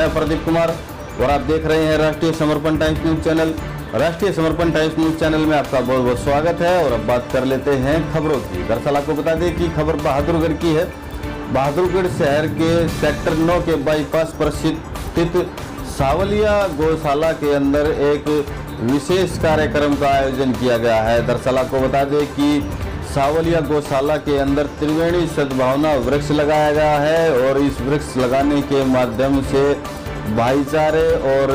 मैं प्रदीप कुमार और आप देख रहे हैं राष्ट्रीय समर्पण टाइम्स न्यूज चैनल। राष्ट्रीय समर्पण टाइम्स न्यूज चैनल में आपका बहुत बहुत स्वागत है। और अब बात कर लेते हैं खबरों की। दरअसल आपको बता दें कि खबर बहादुरगढ़ की है। बहादुरगढ़ शहर के सेक्टर 9 के बाईपास पर स्थित सावलिया गौशाला के अंदर एक विशेष कार्यक्रम का आयोजन किया गया है। दरअसल आपको बता दें कि सावलिया गौशाला के अंदर त्रिवेणी सद्भावना वृक्ष लगाया गया है और इस वृक्ष लगाने के माध्यम से भाईचारे और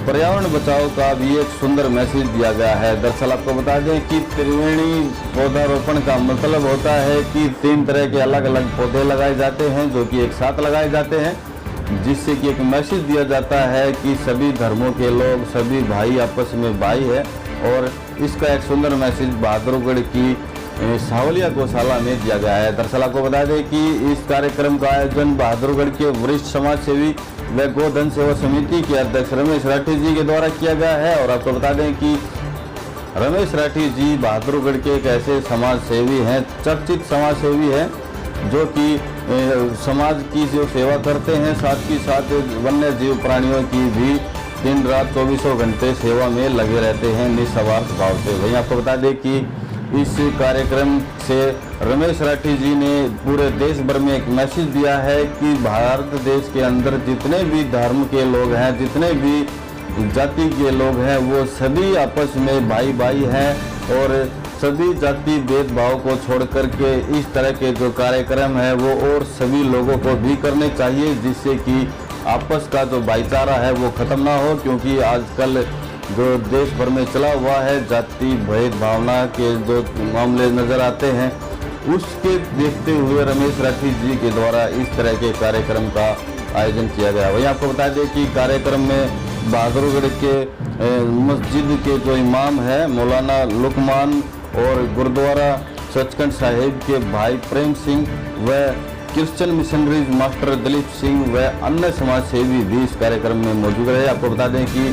पर्यावरण बचाव का भी एक सुंदर मैसेज दिया गया है। दरअसल आपको बता दें कि त्रिवेणी पौधारोपण का मतलब होता है कि 3 तरह के अलग अलग पौधे लगाए जाते हैं जो कि एक साथ लगाए जाते हैं, जिससे कि एक मैसेज दिया जाता है कि सभी धर्मों के लोग, सभी भाई आपस में भाई है। और इसका एक सुंदर मैसेज बहादुरगढ़ की सावलिया गौशाला में दिया गया है। दरअसल आपको बता दें कि इस कार्यक्रम का आयोजन बहादुरगढ़ के वरिष्ठ समाज सेवी व गोधन सेवा समिति के अध्यक्ष रमेश राठी जी के द्वारा किया गया है। और आपको बता दें कि रमेश राठी जी बहादुरगढ़ के एक ऐसे समाज सेवी हैं, चर्चित समाज सेवी हैं, जो कि समाज की जो सेवा करते हैं, साथ ही साथ वन्य जीव प्राणियों की भी दिन रात 24 घंटे सेवा में लगे रहते हैं निस्वार्थ भाव से। वहीं आपको बता दें कि इस कार्यक्रम से रमेश राठी जी ने पूरे देश भर में एक मैसेज दिया है कि भारत देश के अंदर जितने भी धर्म के लोग हैं, जितने भी जाति के लोग हैं, वो सभी आपस में भाई भाई हैं और सभी जाति भेदभाव को छोड़ करके इस तरह के जो कार्यक्रम है वो और सभी लोगों को भी करने चाहिए, जिससे कि आपस का जो भाईचारा है वो खत्म ना हो। क्योंकि आजकल जो देश भर में चला हुआ है जाति भेदभावना के जो मामले नजर आते हैं, उसके देखते हुए रमेश राठी जी के द्वारा इस तरह के कार्यक्रम का आयोजन किया गया। वहीं आपको बता दें कि कार्यक्रम में बहादुरगढ़ के मस्जिद के जो इमाम है मौलाना लुकमान और गुरुद्वारा सचखंड साहिब के भाई प्रेम सिंह व Christian missionaries master Dalip Singh व अन्य समाज सेवी भी इस कार्यक्रम में मौजूद रहे। आपको बता दें कि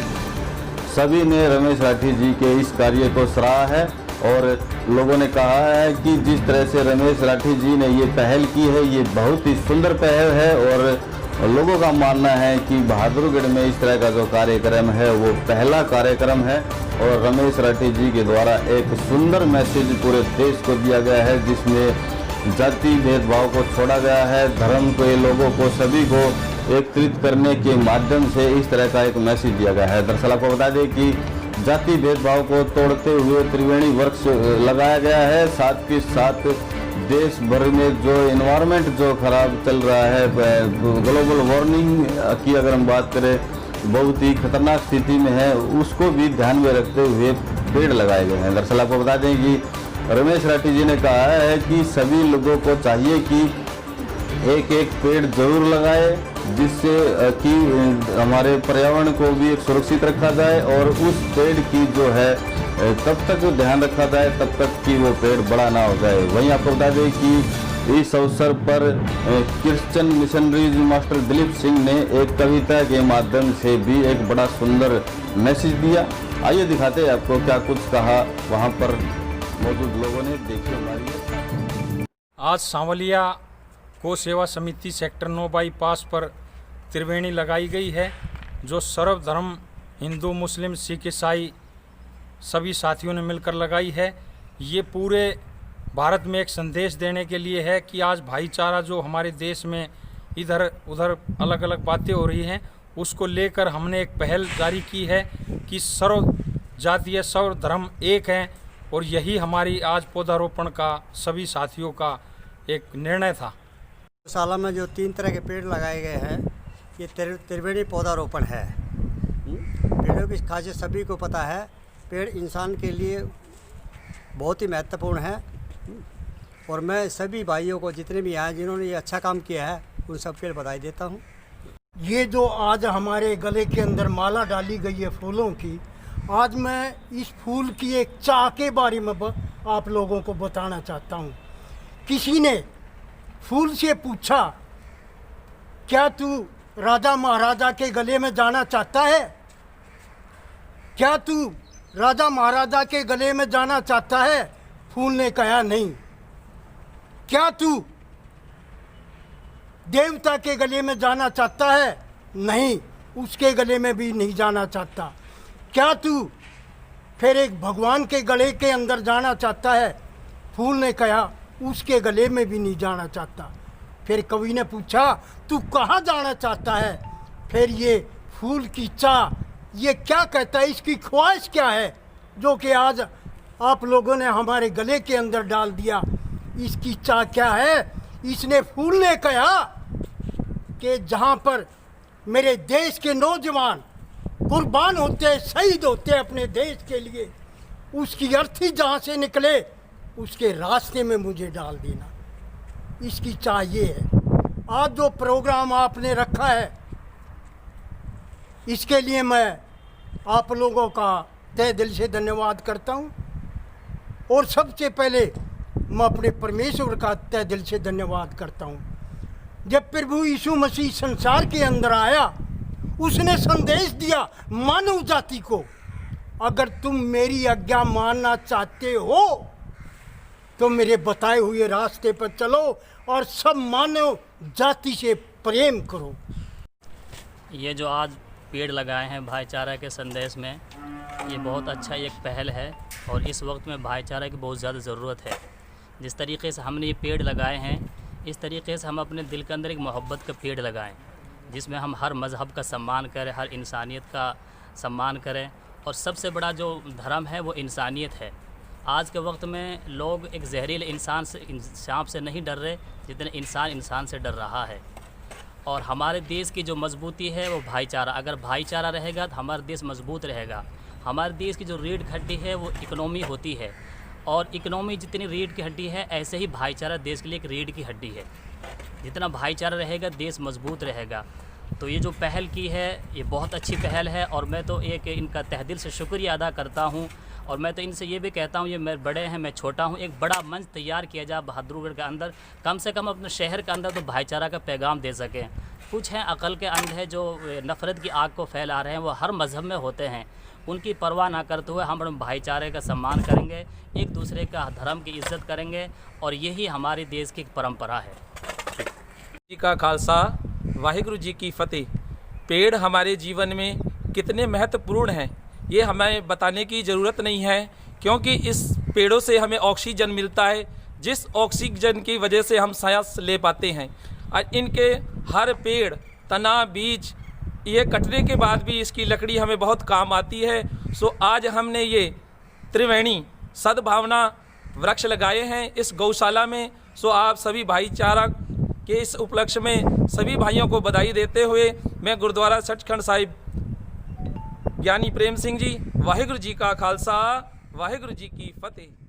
सभी ने रमेश राठी जी के इस कार्य को सराहा है और लोगों ने कहा है कि जिस तरह से रमेश राठी जी ने ये पहल की है, ये बहुत ही सुंदर पहल है। और लोगों का मानना है कि बहादुरगढ़ में इस तरह का जो कार्यक्रम है वो पहला कार्यक्रम है और रमेश राठी जी के द्वारा एक सुंदर मैसेज पूरे देश को दिया गया है, जिसमें जाति भेदभाव को छोड़ा गया है, धर्म के लोगों को सभी को एकत्रित करने के माध्यम से इस तरह का एक मैसेज दिया गया है। दरअसल आपको बता दें कि जाति भेदभाव को तोड़ते हुए त्रिवेणी वृक्ष लगाया गया है। साथ ही साथ देश भर में जो एनवायरनमेंट जो खराब चल रहा है, ग्लोबल वार्मिंग की अगर हम बात करें, बहुत ही खतरनाक स्थिति में है, उसको भी ध्यान में रखते हुए पेड़ लगाए गए हैं। दरअसल आपको बता दें कि रमेश राठी जी ने कहा है कि सभी लोगों को चाहिए कि एक एक पेड़ जरूर लगाए, जिससे कि हमारे पर्यावरण को भी एक सुरक्षित रखा जाए और उस पेड़ की जो है तब तक ध्यान रखा जाए तब तक कि वो पेड़ बड़ा ना हो जाए। वहीं आपको बता दें कि इस अवसर पर Christian missionaries master Dalip Singh ने एक कविता के माध्यम से भी एक बड़ा सुंदर मैसेज दिया। आइए दिखाते हैं आपको क्या कुछ कहा वहाँ पर मौजूद लोगों ने। देखिए हमारी आज सांवलिया गौ सेवा समिति सेक्टर 9 बाईपास पर त्रिवेणी लगाई गई है, जो सर्वधर्म हिंदू मुस्लिम सिख ईसाई सभी साथियों ने मिलकर लगाई है। ये पूरे भारत में एक संदेश देने के लिए है कि आज भाईचारा जो हमारे देश में इधर उधर अलग अलग बातें हो रही हैं, उसको लेकर हमने एक पहल जारी की है कि सर्व जातीय सर्व धर्म एक हैं। और यही हमारी आज पौधारोपण का सभी साथियों का एक निर्णय था। गौशाला में जो 3 तरह के पेड़ लगाए गए हैं, ये त्रिवेणी पौधारोपण है। पेड़ों की खासियत सभी को पता है, पेड़ इंसान के लिए बहुत ही महत्वपूर्ण है। और मैं सभी भाइयों को जितने भी हैं जिन्होंने ये अच्छा काम किया है, उन सब के लिए बधाई देता हूँ। ये जो आज हमारे गले के अंदर माला डाली गई है फूलों की, आज मैं इस फूल की एक चाह के बारे में आप लोगों को बताना चाहता हूँ। किसी ने फूल से पूछा, क्या तू राजा महाराजा के गले में जाना चाहता है? क्या तू राजा महाराजा के गले में जाना चाहता है? फूल ने कहा नहीं। क्या तू देवता के गले में जाना चाहता है? नहीं, उसके गले में भी नहीं जाना चाहता। क्या तू फिर एक भगवान के गले के अंदर जाना चाहता है? फूल ने कहा उसके गले में भी नहीं जाना चाहता। फिर कवि ने पूछा तू कहाँ जाना चाहता है? फिर ये फूल की चाह ये क्या कहता है, इसकी ख्वाहिश क्या है जो कि आज आप लोगों ने हमारे गले के अंदर डाल दिया? इसकी चाह क्या है? इसने फूल ने कहा कि जहाँ पर मेरे देश के नौजवान कुर्बान होते हैं, शहीद होते हैं अपने देश के लिए, उसकी अर्थी जहाँ से निकले उसके रास्ते में मुझे डाल देना। इसकी चाह ये है। आज जो प्रोग्राम आपने रखा है इसके लिए मैं आप लोगों का तहे दिल से धन्यवाद करता हूँ। और सबसे पहले मैं अपने परमेश्वर का तहे दिल से धन्यवाद करता हूँ। जब प्रभु यीशु मसीह संसार के अंदर आया, उसने संदेश दिया मानव जाति को, अगर तुम मेरी आज्ञा मानना चाहते हो तो मेरे बताए हुए रास्ते पर चलो और सब मानव जाति से प्रेम करो। ये जो आज पेड़ लगाए हैं भाईचारा के संदेश में, ये बहुत अच्छा एक पहल है और इस वक्त में भाईचारा की बहुत ज़्यादा ज़रूरत है। जिस तरीके से हमने ये पेड़ लगाए हैं, इस तरीके से हम अपने दिल के अंदर एक मोहब्बत का पेड़ लगाएं, जिसमें हम हर मज़हब का सम्मान करें, हर इंसानियत का सम्मान करें। और सबसे बड़ा जो धर्म है वो इंसानियत है। आज के वक्त में लोग एक जहरीले इंसान से, सांप से नहीं डर रहे जितने इंसान इंसान से डर रहा है। और हमारे देश की जो मजबूती है वो भाईचारा, अगर भाईचारा रहेगा तो हमारा देश मजबूत रहेगा। हमारे देश की जो रीढ़ की हड्डी है वो इकोनॉमी होती है, और इकोनॉमी जितनी रीढ़ की हड्डी है ऐसे ही भाईचारा देश के लिए एक रीढ़ की हड्डी है। जितना भाईचारा रहेगा देश मजबूत रहेगा। तो ये जो पहल की है ये बहुत अच्छी पहल है और मैं तो एक इनका तहे दिल से शुक्रिया अदा करता हूँ। और मैं तो इनसे ये भी कहता हूँ, ये मेरे बड़े हैं, मैं छोटा हूँ, एक बड़ा मंच तैयार किया जाए बहादुरगढ़ के अंदर, कम से कम अपने शहर के अंदर तो भाईचारा का पैगाम दे सकें। कुछ हैं अकल के अंध है जो नफ़रत की आग को फैला रहे हैं, वो हर मज़हब में होते हैं, उनकी परवाह ना करते हुए हम अपने भाईचारे का सम्मान करेंगे, एक दूसरे का धर्म की इज़्ज़त करेंगे, और यही हमारे देश की परंपरा है। जी का खालसा, वाहिगुरु जी की फतेह। पेड़ हमारे जीवन में कितने महत्वपूर्ण हैं ये हमें बताने की ज़रूरत नहीं है, क्योंकि इस पेड़ों से हमें ऑक्सीजन मिलता है, जिस ऑक्सीजन की वजह से हम सांस ले पाते हैं। और इनके हर पेड़, तना, बीज, ये कटने के बाद भी इसकी लकड़ी हमें बहुत काम आती है। सो आज हमने ये त्रिवेणी सद्भावना वृक्ष लगाए हैं इस गौशाला में। सो आप सभी भाईचारा के इस उपलक्ष्य में सभी भाइयों को बधाई देते हुए मैं गुरुद्वारा सचखंड साहिब ज्ञानी प्रेम सिंह जी, वाहिगुरु जी का खालसा, वाहिगुरु जी की फतेह।